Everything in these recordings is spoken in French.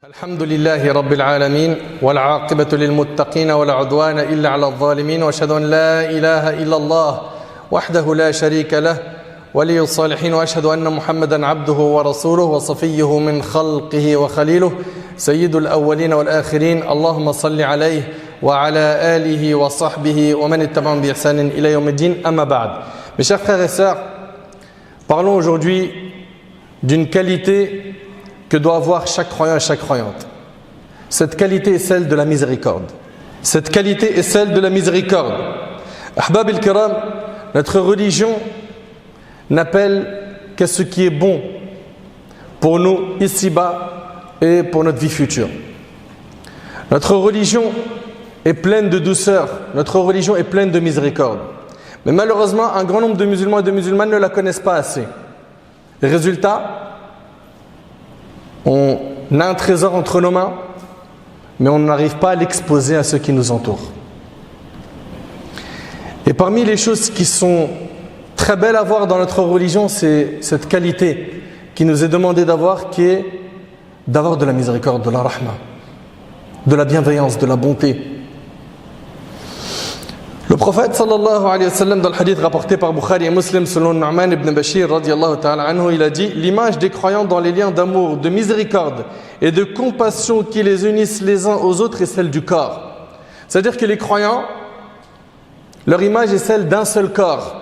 الحمد لله رب العالمين والعاقبة للمتقين ولا عدوان إلا على الظالمين وأشهد أن لا إله إلا الله وحده لا شريك له ولي الصالحين وأشهد أن محمدا عبده ورسوله وصفيه من خلقه وخليله سيد الأولين والآخرين اللهم صل عليه وعلى آله وصحبه ومن اتبعهم بإحسان إلى يوم الدين أما بعد. Mes chers frères et sœurs, parlons aujourd'hui d'une qualité que doit avoir chaque croyant et chaque croyante. Cette qualité est celle de la miséricorde. Cette qualité est celle de la miséricorde. Ahbab al-Kiram, notre religion n'appelle qu'à ce qui est bon pour nous ici-bas et pour notre vie future. Notre religion est pleine de douceur, notre religion est pleine de miséricorde. Mais malheureusement, un grand nombre de musulmans et de musulmanes ne la connaissent pas assez. Résultat, on a un trésor entre nos mains, mais on n'arrive pas à l'exposer à ceux qui nous entourent. Et parmi les choses qui sont très belles à voir dans notre religion, c'est cette qualité qui nous est demandée d'avoir, qui est d'avoir de la miséricorde, de la rahma, de la bienveillance, de la bonté. Le prophète sallallahu alayhi wa sallam, dans le hadith rapporté par Bukhari et Muslim selon Nu'man ibn Bashir radiyallahu ta'ala anhu, il a dit: l'image des croyants dans les liens d'amour, de miséricorde et de compassion qui les unissent les uns aux autres est celle du corps. C'est-à-dire que les croyants, leur image est celle d'un seul corps.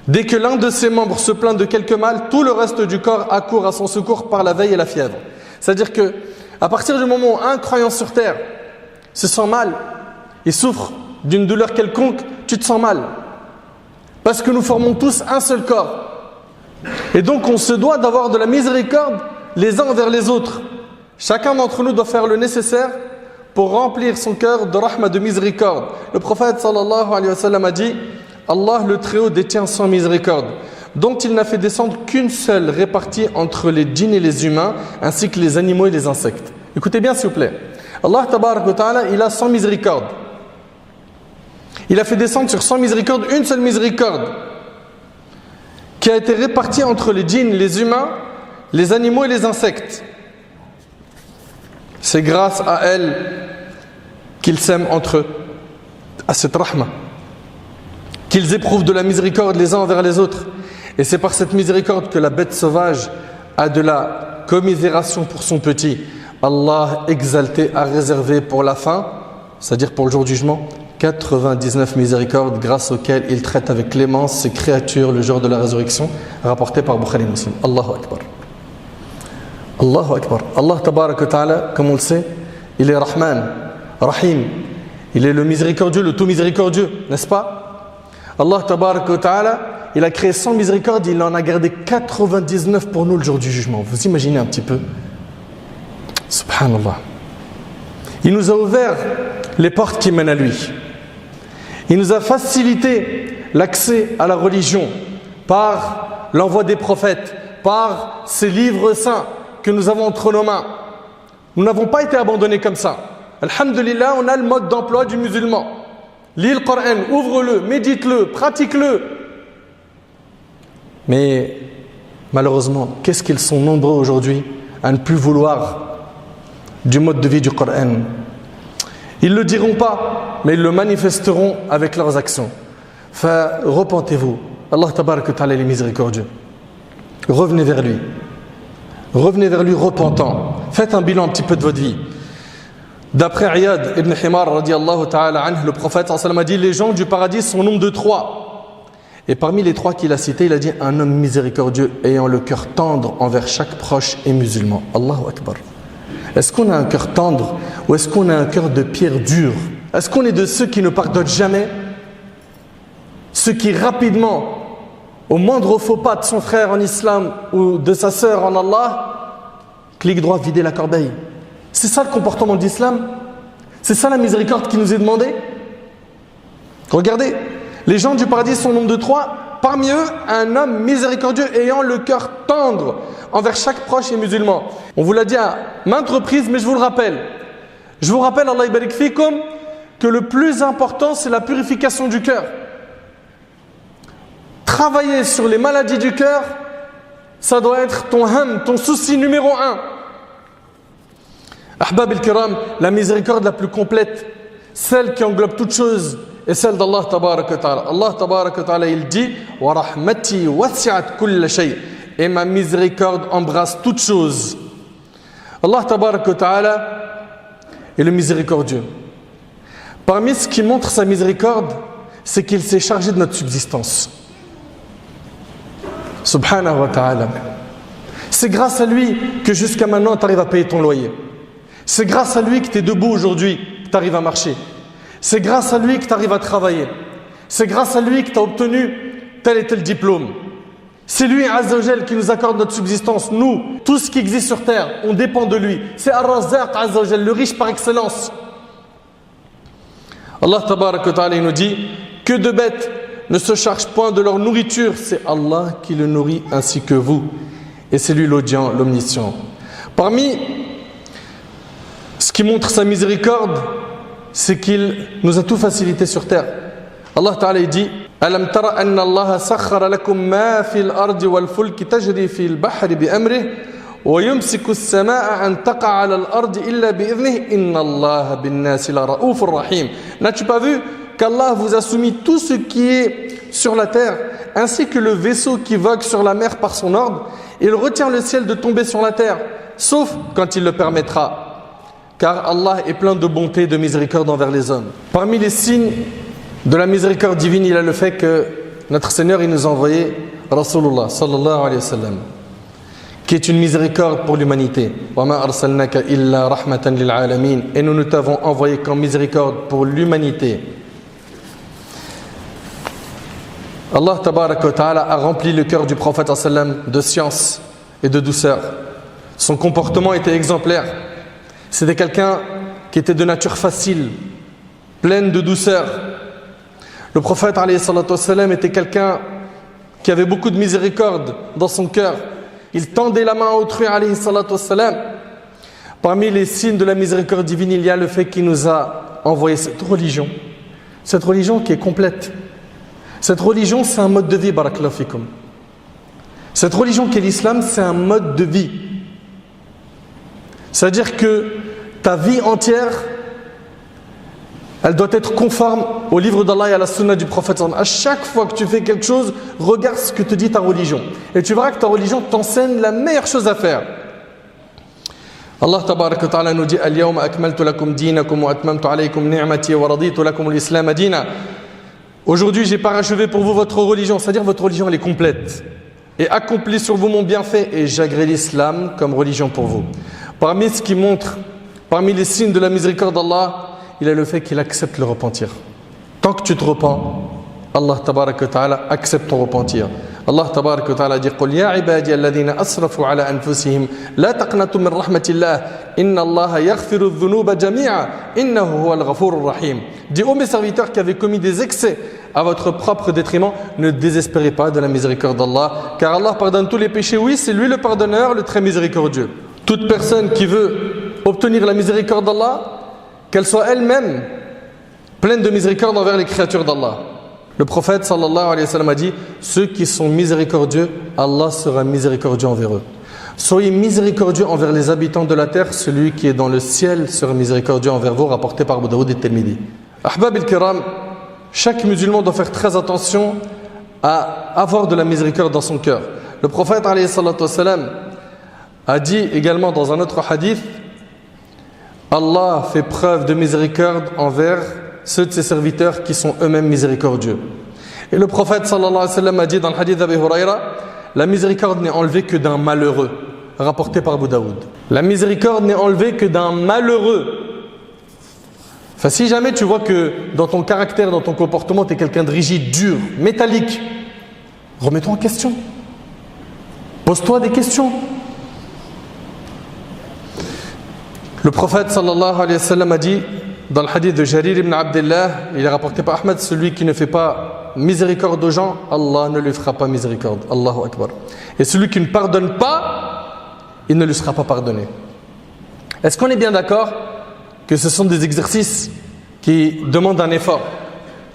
Dès que l'un de ses membres se plaint de quelque mal, tout le reste du corps accourt à son secours par la veille et la fièvre. C'est-à-dire que à partir du moment où un croyant sur terre se sent mal, il souffre d'une douleur quelconque, tu te sens mal. Parce que nous formons tous un seul corps. Et donc on se doit d'avoir de la miséricorde les uns envers les autres. Chacun d'entre nous doit faire le nécessaire pour remplir son cœur de rahma, de miséricorde. Le prophète sallallahu alayhi wa sallam a dit: Allah le Très-Haut détient sans miséricorde, dont il n'a fait descendre qu'une seule répartie entre les djinns et les humains, ainsi que les animaux et les insectes. Écoutez bien s'il vous plaît. Allah tabarak wa ta'ala, il a sans miséricorde. Il a fait descendre sur 100 miséricordes une seule miséricorde qui a été répartie entre les djinns, les humains, les animaux et les insectes. C'est grâce à elle qu'ils s'aiment entre eux, à cette rahma, qu'ils éprouvent de la miséricorde les uns envers les autres. Et c'est par cette miséricorde que la bête sauvage a de la commisération pour son petit. Allah exalté a réservé pour la fin, c'est-à-dire pour le jour du jugement, 99 miséricordes grâce auxquelles il traite avec clémence ses créatures le jour de la résurrection, rapporté par Bukhari et Muslim. Allahu Akbar. Allahu Akbar. Allah tabaraka wa ta'ala, comme on le sait, il est Rahman, Rahim. Il est le miséricordieux, le tout miséricordieux, n'est-ce pas? Allah tabaraka wa ta'ala, il a créé 100 miséricordes, il en a gardé 99 pour nous le jour du jugement. Vous imaginez un petit peu? Subhanallah. Il nous a ouvert les portes qui mènent à lui. Il nous a facilité l'accès à la religion par l'envoi des prophètes, par ces livres saints que nous avons entre nos mains. Nous n'avons pas été abandonnés comme ça. Alhamdulillah, on a le mode d'emploi du musulman. Lis le Coran, ouvre-le, médite-le, pratique-le. Mais malheureusement, qu'est-ce qu'ils sont nombreux aujourd'hui à ne plus vouloir du mode de vie du Coran. Ils ne le diront pas, mais ils le manifesteront avec leurs actions. Repentez-vous. Allah tabaraka wa ta'ala est miséricordieux. Revenez vers lui. Revenez vers lui repentant. Faites un bilan un petit peu de votre vie. D'après Iyad ibn Himar radiyallahu ta'ala anhu, le prophète a dit: les gens du paradis sont au nombre de 3. Et parmi les 3 qu'il a cités, il a dit: un homme miséricordieux ayant le cœur tendre envers chaque proche et musulman. Allahu Akbar. Est-ce qu'on a un cœur tendre ou est-ce qu'on a un cœur de pierre dure? Est-ce qu'on est de ceux qui ne pardonnent jamais? Ceux qui rapidement, au moindre faux pas de son frère en islam ou de sa sœur en Allah, clique droit, vider la corbeille. C'est ça le comportement d'islam? C'est ça la miséricorde qui nous est demandée? Regardez, les gens du paradis sont au nombre de 3. Parmi eux, un homme miséricordieux ayant le cœur tendre envers chaque proche et musulman. On vous l'a dit à maintes reprises, mais je vous le rappelle. Je vous rappelle, Allah barik fikum, que le plus important, c'est la purification du cœur. Travailler sur les maladies du cœur, ça doit être ton souci numéro 1. Ahbab al-Kiram, la miséricorde la plus complète, celle qui englobe toutes choses, est celle d'Allah tabaraka wa ta'ala. Allah tabaraka wa ta'ala, il dit wa rahmati wasi'at kull shay, et ma miséricorde embrasse toutes choses. Allah tabaraka wa ta'ala est le miséricordieux. Parmi ce qui montre sa miséricorde, c'est qu'il s'est chargé de notre subsistance. Subhanahu wa ta'ala. C'est grâce à lui que jusqu'à maintenant tu arrives à payer ton loyer. C'est grâce à lui que tu es debout aujourd'hui, que tu arrives à marcher. C'est grâce à lui que tu arrives à travailler. C'est grâce à lui que tu as obtenu tel et tel diplôme. C'est lui, Azza wa Jal, qui nous accorde notre subsistance. Nous, tout ce qui existe sur terre, on dépend de lui. C'est Ar-Razzaq, Azza wa Jal, le riche par excellence. Allah tabarak wa ta'ala nous dit que de bêtes ne se chargent point de leur nourriture. C'est Allah qui le nourrit ainsi que vous. Et c'est lui l'audient, l'omniscient. Parmi ce qui montre sa miséricorde, c'est qu'il nous a tout facilité sur terre. Allah Ta'ala dit Alam tara anna Allah sakhara lakum ma fil ardi wal fulki tajri fil bahri bi amrih wa yumsiku as-samaa'a an taqa'a 'ala al-ardi illa bi idhnihi inna Allaha bin-nasi la ra'ufur rahim. N'as-tu pas vu qu'Allah vous a soumis tout ce qui est sur la terre ainsi que le vaisseau qui vogue sur la mer par son ordre? Il retient le ciel de tomber sur la terre, sauf quand il le permettra. Car Allah est plein de bonté et de miséricorde envers les hommes. Parmi les signes de la miséricorde divine, il y a le fait que notre Seigneur il nous a envoyé Rasulullah sallallahu alayhi wa sallam, qui est une miséricorde pour l'humanité. Wa ma arsalnaka illa rahmatan lil alamin. Et nous t'avons envoyé comme miséricorde pour l'humanité. Allah tabaraka wa ta'ala a rempli le cœur du prophète sallam de science et de douceur. Son comportement était exemplaire. C'était quelqu'un qui était de nature facile, pleine de douceur. Le prophète alayhi salatu wassalam était quelqu'un qui avait beaucoup de miséricorde dans son cœur. Il tendait la main à autrui alayhi salatu wassalam. Parmi les signes de la miséricorde divine, il y a le fait qu'il nous a envoyé cette religion qui est complète. Cette religion, c'est un mode de vie, barakallahu fikum. Cette religion qu'est l'islam, c'est un mode de vie. C'est-à-dire que ta vie entière, elle doit être conforme au livre d'Allah et à la sunna du prophète. À chaque fois que tu fais quelque chose, regarde ce que te dit ta religion. Et tu verras que ta religion t'enseigne la meilleure chose à faire. Allah tabaraka wa ta'ala nous dit Al-yawma akmaltu lakum dinakum wa atmamtu alaykum ni'mati wa raditu lakum al-islam dina. Aujourd'hui, j'ai parachevé pour vous votre religion, c'est-à-dire votre religion elle est complète. Et accompli sur vous mon bienfait et j'agrée l'islam comme religion pour vous. Parmi ce qui montre, parmi les signes de la miséricorde d'Allah, il y a le fait qu'il accepte le repentir. Tant que tu te repens, Allah tabaraka wa ta'ala accepte ton repentir. Allah tabaraka wa ta'ala dit Qul ya ibadi alladhina asrafu ala anfusihim la taqnatu min rahmatillah inna Allah yaghfiru dhunuba jami'a innahu huwal ghafurur rahim. Dis ô mes serviteurs qui avaient commis des excès à votre propre détriment, ne désespérez pas de la miséricorde d'Allah, car Allah pardonne tous les péchés. Oui, c'est lui le pardonneur, le très miséricordieux. Toute personne qui veut obtenir la miséricorde d'Allah, qu'elle soit elle-même pleine de miséricorde envers les créatures d'Allah. Le prophète sallallahu alayhi wa sallam a dit ceux qui sont miséricordieux, Allah sera miséricordieux envers eux. Soyez miséricordieux envers les habitants de la terre, celui qui est dans le ciel sera miséricordieux envers vous, rapporté par Abu Daoud et Tirmidhi. Ahbab al-Kiram, chaque musulman doit faire très attention à avoir de la miséricorde dans son cœur. Le prophète alayhi salatu wa sallam a dit également dans un autre hadith Allah fait preuve de miséricorde envers ceux de ses serviteurs qui sont eux-mêmes miséricordieux. Et le prophète sallallahu alayhi wa sallam a dit dans le hadith d'Abi Huraira la miséricorde n'est enlevée que d'un malheureux, rapporté par Abu Daoud. La miséricorde n'est enlevée que d'un malheureux. Enfin, si jamais tu vois que dans ton caractère, dans ton comportement, tu es quelqu'un de rigide, dur, métallique, remets-toi en question. Pose-toi des questions. Le prophète sallallahu alayhi wa sallam a dit dans le hadith de Jarir ibn Abdullah, il est rapporté par Ahmed, celui qui ne fait pas miséricorde aux gens, Allah ne lui fera pas miséricorde. Allahu Akbar. Et celui qui ne pardonne pas, il ne lui sera pas pardonné. Est-ce qu'on est bien d'accord que ce sont des exercices qui demandent un effort,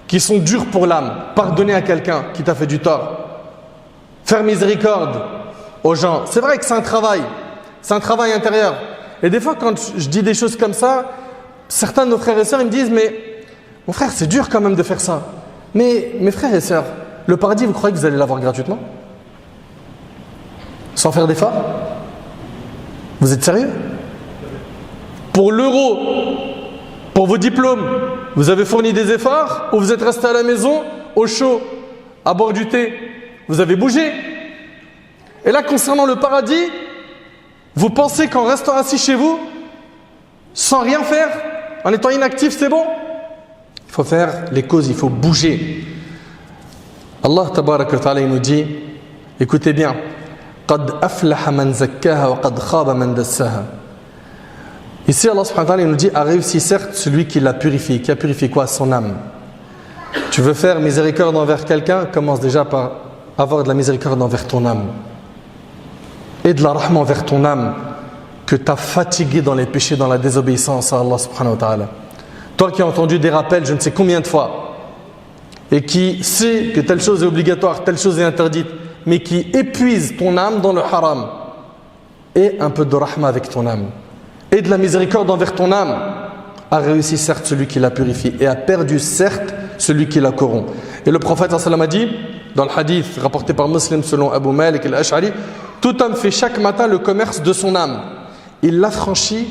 qui sont durs pour l'âme? Pardonner à quelqu'un qui t'a fait du tort, faire miséricorde aux gens, c'est vrai que c'est un travail intérieur. Et des fois, quand je dis des choses comme ça, certains de nos frères et sœurs, ils me disent, mais mon frère, c'est dur quand même de faire ça. Mais mes frères et sœurs, le paradis, vous croyez que vous allez l'avoir gratuitement? Sans faire d'efforts? Vous êtes sérieux? Pour l'euro, pour vos diplômes, vous avez fourni des efforts ou vous êtes resté à la maison, au chaud, à boire du thé? Vous avez bougé. Et là, concernant le paradis, vous pensez qu'en restant assis chez vous, sans rien faire, en étant inactif, c'est bon? Il faut faire les causes, il faut bouger. Allah tabaraka wa ta'ala nous dit, écoutez bien, قَدْ أَفْلَحَ مَنْ زَكَّاهَا وَقَدْ خَابَ مَنْ دَسَّاهَا. Ici, Allah subhanahu wa ta'ala nous dit, a réussi certes celui qui l'a purifié. Qui a purifié quoi? Son âme. Tu veux faire miséricorde envers quelqu'un, commence déjà par avoir de la miséricorde envers ton âme. Et de la rahma envers ton âme, que tu as fatigué dans les péchés, dans la désobéissance à Allah subhanahu wa ta'ala. Toi qui as entendu des rappels je ne sais combien de fois, et qui sait que telle chose est obligatoire, telle chose est interdite, mais qui épuise ton âme dans le haram, et un peu de rahma avec ton âme, et de la miséricorde envers ton âme, a réussi certes celui qui la purifie, et a perdu certes celui qui la corrompt. Et le prophète sallallahu alayhi wa sallam a dit, dans le hadith rapporté par Muslim selon Abu Malik al-Ash'ari, tout homme fait chaque matin le commerce de son âme. Il l'affranchit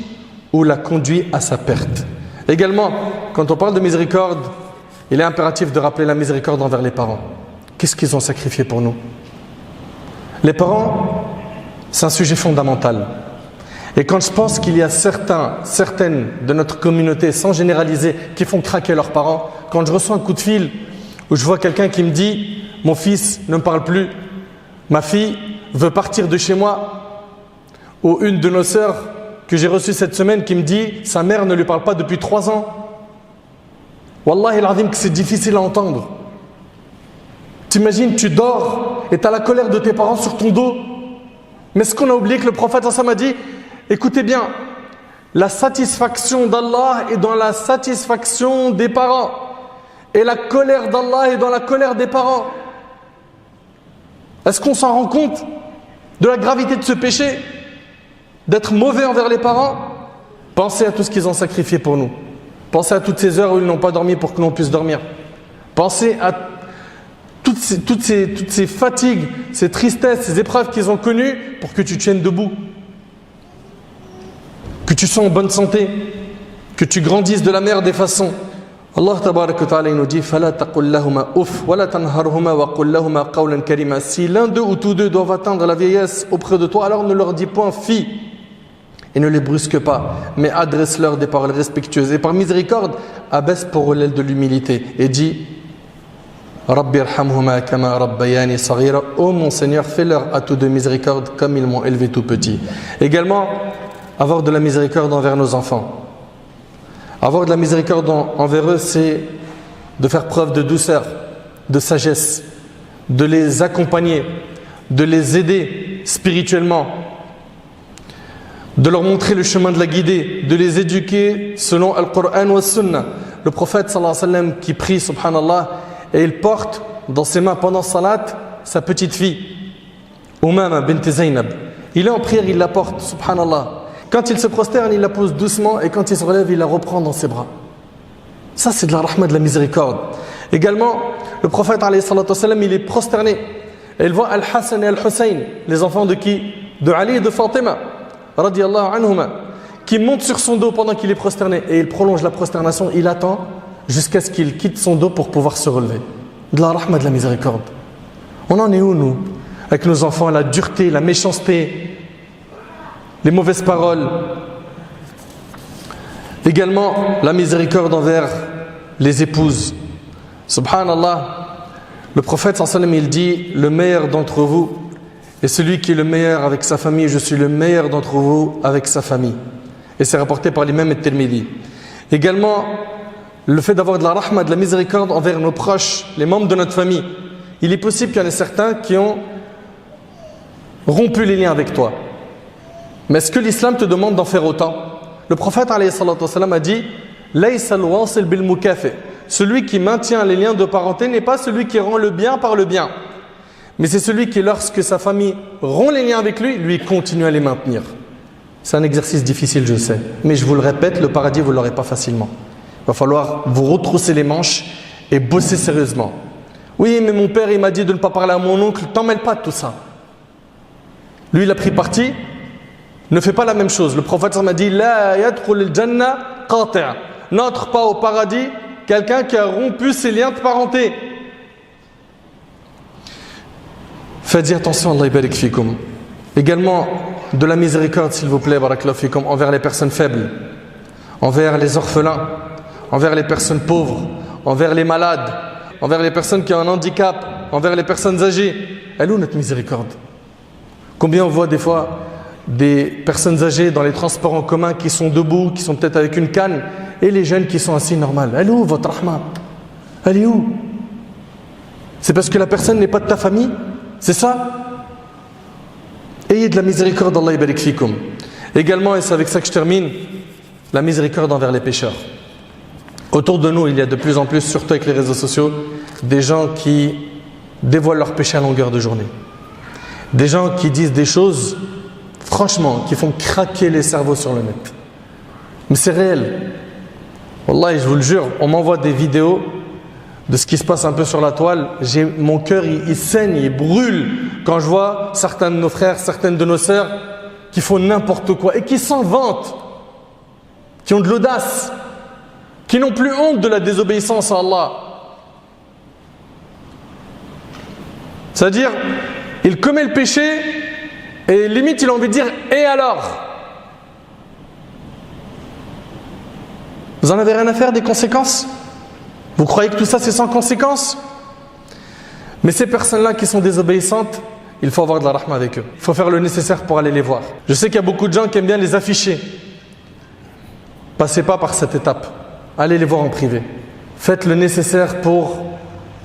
ou la conduit à sa perte. Également, quand on parle de miséricorde, il est impératif de rappeler la miséricorde envers les parents. Qu'est-ce qu'ils ont sacrifié pour nous? Les parents, c'est un sujet fondamental. Et quand je pense qu'il y a certaines de notre communauté, sans généraliser, qui font craquer leurs parents, quand je reçois un coup de fil où je vois quelqu'un qui me dit « Mon fils ne me parle plus, ma fille veut partir de chez moi », ou une de nos sœurs que j'ai reçue cette semaine qui me dit « Sa mère ne lui parle pas depuis 3 ans ». Wallahi al-azim que c'est difficile à entendre. T'imagines, tu dors et tu as la colère de tes parents sur ton dos. Mais ce qu'on a oublié que le prophète sallallahu alayhi wa sallam a dit, écoutez bien, la satisfaction d'Allah est dans la satisfaction des parents. Et la colère d'Allah est dans la colère des parents. Est-ce qu'on s'en rend compte de la gravité de ce péché? D'être mauvais envers les parents? Pensez à tout ce qu'ils ont sacrifié pour nous. Pensez à toutes ces heures où ils n'ont pas dormi pour que l'on puisse dormir. Pensez à toutes ces fatigues, ces tristesses, ces épreuves qu'ils ont connues pour que tu tiennes debout. Que tu sois en bonne santé. Que tu grandisses de la meilleure des façons. Allah tabarak wa ta'ala nous dit فَلَا تَقُلْ لَهُمَا أُفْ وَلَا تَنْهَرْهُمَا وَقُلْ لَهُمَا قَوْلًا كَرِيمًا. Si l'un d'eux ou tous deux doivent atteindre la vieillesse auprès de toi, alors ne leur dis point fi et ne les brusque pas, mais adresse-leur des paroles respectueuses. Et par miséricorde, abaisse pour eux l'aile de l'humilité et dis Rabbi irhamhuma kama rabbayani saghira. Oh mon Seigneur, fais-leur à tous deux miséricorde comme ils m'ont élevé tout petit. Également, avoir de la miséricorde envers nos enfants. Avoir de la miséricorde envers eux, c'est de faire preuve de douceur, de sagesse, de les accompagner, de les aider spirituellement, de leur montrer le chemin de la guidée, de les éduquer selon Al-Qur'an wa Sunnah. Le prophète sallallahu alayhi wa sallam qui prie, subhanallah, et il porte dans ses mains pendant salat sa petite fille, Umama bint Zaynab. Il est en prière, il la porte, subhanallah. Quand il se prosterne, il la pose doucement et quand il se relève, il la reprend dans ses bras. Ça, c'est de la rahma, de la miséricorde. Également, le prophète, alayhi salatu wa sallam, il est prosterné. Et il voit Al-Hassan et Al-Hussein, les enfants de qui? De Ali et de Fatima, radiyallahu anhuma, qui montent sur son dos pendant qu'il est prosterné. Et il prolonge la prosternation, il attend jusqu'à ce qu'il quitte son dos pour pouvoir se relever. De la rahma, de la miséricorde. On en est où, nous? Avec nos enfants, la dureté, la méchanceté, les mauvaises paroles. Également, la miséricorde envers les épouses. Subhanallah, le prophète sallallahu alayhi wa sallam, il dit le meilleur d'entre vous est celui qui est le meilleur avec sa famille. Je suis le meilleur d'entre vous avec sa famille. Et c'est rapporté par l'imam al-Tirmidhi. Également, le fait d'avoir de la rahma, de la miséricorde envers nos proches, les membres de notre famille. Il est possible qu'il y en ait certains qui ont rompu les liens avec toi. Mais est-ce que l'islam te demande d'en faire autant? Le prophète alayhi salatu wa sallam a dit Laysa al-wasil bil mukafi. Celui qui maintient les liens de parenté n'est pas celui qui rend le bien par le bien, mais c'est celui qui, lorsque sa famille rompt les liens avec lui, lui continue à les maintenir. C'est un exercice difficile, je sais. Mais je vous le répète, le paradis, vous ne l'aurez pas facilement. Il va falloir vous retrousser les manches et bosser sérieusement. Oui, mais mon père, il m'a dit de ne pas parler à mon oncle. T'en mêles pas de tout ça. Lui, il a pris parti. Ne fais pas la même chose. Le prophète m'a dit La yadkhul al-jannah qati'. N'entre pas au paradis quelqu'un qui a rompu ses liens de parenté. Faites attention, Allah barik fikum. Également, de la miséricorde, s'il vous plaît, barakallahu fikum, envers les personnes faibles, envers les orphelins, envers les personnes pauvres, envers les malades, envers les personnes qui ont un handicap, envers les personnes âgées. Elle est où notre miséricorde? Combien on voit des fois des personnes âgées dans les transports en commun qui sont debout, qui sont peut-être avec une canne, et les jeunes qui sont assis normal. Elle est où votre rahma? Elle est où? C'est parce que la personne n'est pas de ta famille? C'est ça? Ayez de la miséricorde, Allah barik fikum. Également, et c'est avec ça que je termine, la miséricorde envers les pécheurs. Autour de nous, il y a de plus en plus, surtout avec les réseaux sociaux, des gens qui dévoilent leurs péchés à longueur de journée. Des gens qui disent des choses, franchement, qui font craquer les cerveaux sur le net. Mais c'est réel. Wallah, je vous le jure, on m'envoie des vidéos de ce qui se passe un peu sur la toile. Mon cœur, il saigne, il brûle quand je vois certains de nos frères, certaines de nos sœurs qui font n'importe quoi et qui s'en vantent, qui ont de l'audace, qui n'ont plus honte de la désobéissance à Allah. C'est-à-dire, il commet le péché et limite il a envie de dire « et alors ?» Vous en avez rien à faire des conséquences? Vous croyez que tout ça c'est sans conséquences? Mais ces personnes-là qui sont désobéissantes, il faut avoir de la rahma avec eux. Il faut faire le nécessaire pour aller les voir. Je sais qu'il y a beaucoup de gens qui aiment bien les afficher. Passez pas par cette étape. Allez les voir en privé. Faites le nécessaire pour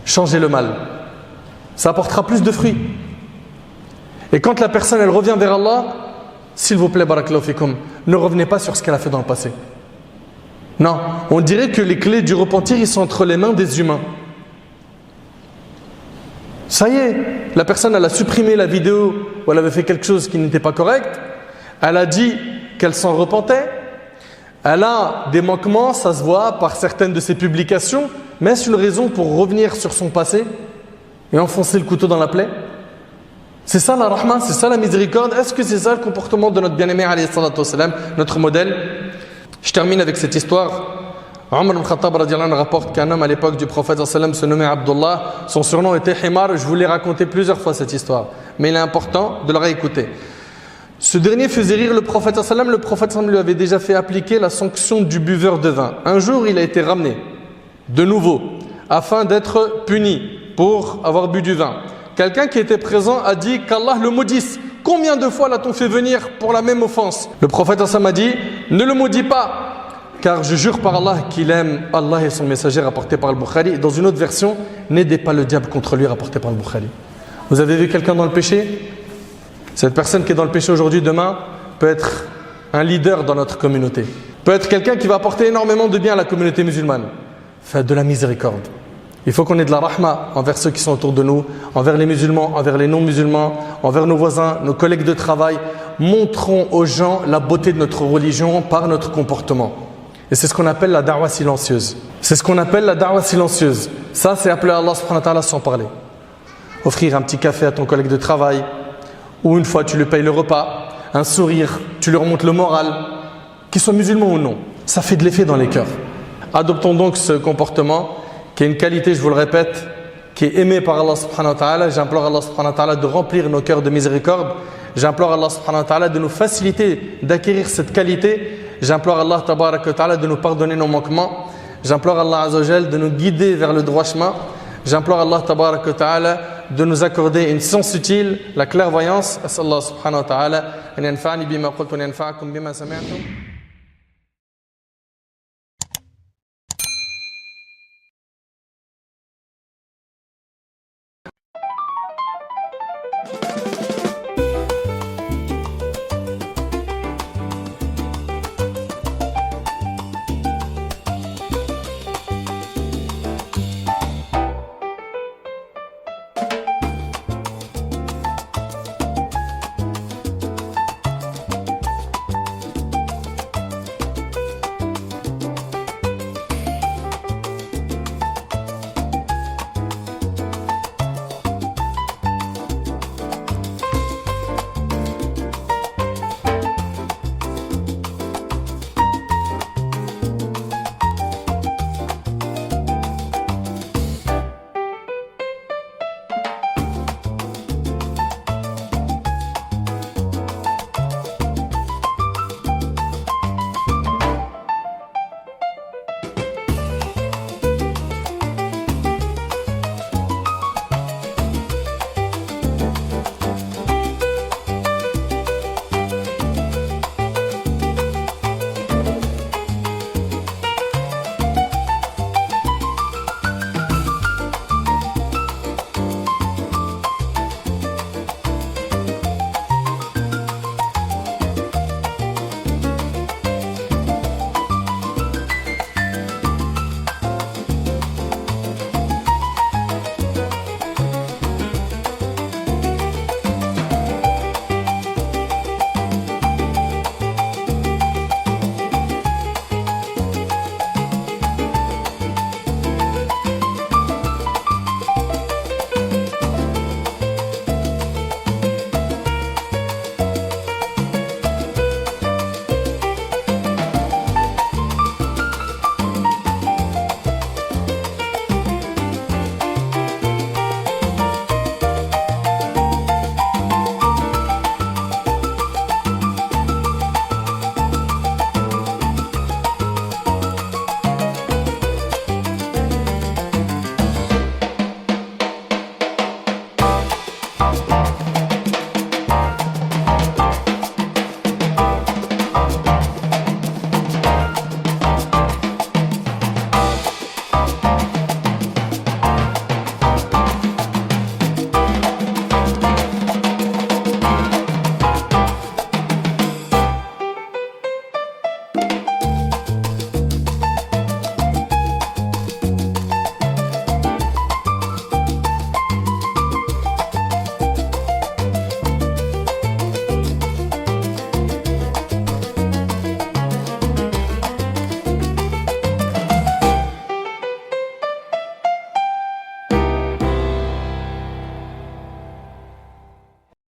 changer le mal. Ça apportera plus de fruits. Et quand la personne elle revient vers Allah, s'il vous plaît, barakallahu fikum, ne revenez pas sur ce qu'elle a fait dans le passé. Non, on dirait que les clés du repentir, ils sont entre les mains des humains. Ça y est, la personne, elle a supprimé la vidéo où elle avait fait quelque chose qui n'était pas correct. Elle a dit qu'elle s'en repentait. Elle a des manquements, ça se voit par certaines de ses publications. Mais est-ce une raison pour revenir sur son passé et enfoncer le couteau dans la plaie? C'est ça la rahma, c'est ça la miséricorde. Est-ce que c'est ça le comportement de notre bien-aimé alayhi salatu wassalam, notre modèle? Je termine avec cette histoire. Omar ibn Khattab radiallahu anhu rapporte qu'un homme à l'époque du prophète sallallahu alayhi wa sallam se nommait Abdullah. Son surnom était Himar. Je vous l'ai raconté plusieurs fois cette histoire, mais il est important de la réécouter. Ce dernier faisait rire le prophète sallallahu alayhi wa sallam. Le prophète sallallahu alayhi wa sallam lui avait déjà fait appliquer la sanction du buveur de vin. Un jour, il a été ramené de nouveau afin d'être puni pour avoir bu du vin. Quelqu'un qui était présent a dit qu'Allah le maudisse. Combien de fois l'a-t-on fait venir pour la même offense? Le prophète sallallahu alayhi wa sallam a dit, ne le maudis pas, car je jure par Allah qu'il aime Allah et son messager, rapporté par le Bukhari. Dans une autre version, n'aidez pas le diable contre lui, rapporté par le Bukhari. Vous avez vu quelqu'un dans le péché? Cette personne qui est dans le péché aujourd'hui, demain, peut être un leader dans notre communauté. Peut être quelqu'un qui va apporter énormément de bien à la communauté musulmane. Faites de la miséricorde. Il faut qu'on ait de la rahma envers ceux qui sont autour de nous, envers les musulmans, envers les non-musulmans, envers nos voisins, nos collègues de travail. Montrons aux gens la beauté de notre religion par notre comportement. Et c'est ce qu'on appelle la da'wa silencieuse. C'est ce qu'on appelle la da'wa silencieuse. Ça, c'est appeler Allah subhanahu wa ta'ala sans parler. Offrir un petit café à ton collègue de travail, ou une fois tu lui payes le repas, un sourire, tu lui remontes le moral, qu'il soit musulman ou non. Ça fait de l'effet dans les cœurs. Adoptons donc ce comportement qui est une qualité, je vous le répète, qui est aimée par Allah subhanahu wa ta'ala. J'implore Allah subhanahu wa ta'ala de remplir nos cœurs de miséricorde. J'implore Allah subhanahu wa ta'ala de nous faciliter d'acquérir cette qualité. J'implore Allah tabarak wa ta'ala de nous pardonner nos manquements. J'implore Allah azza wa jal de nous guider vers le droit chemin. J'implore Allah tabarak wa ta'ala de nous accorder une science utile, la clairvoyance. As'Allah subhanahu wa ta'ala an yanfa'ani bima qultu wa yanfa'akum bima sami'tum.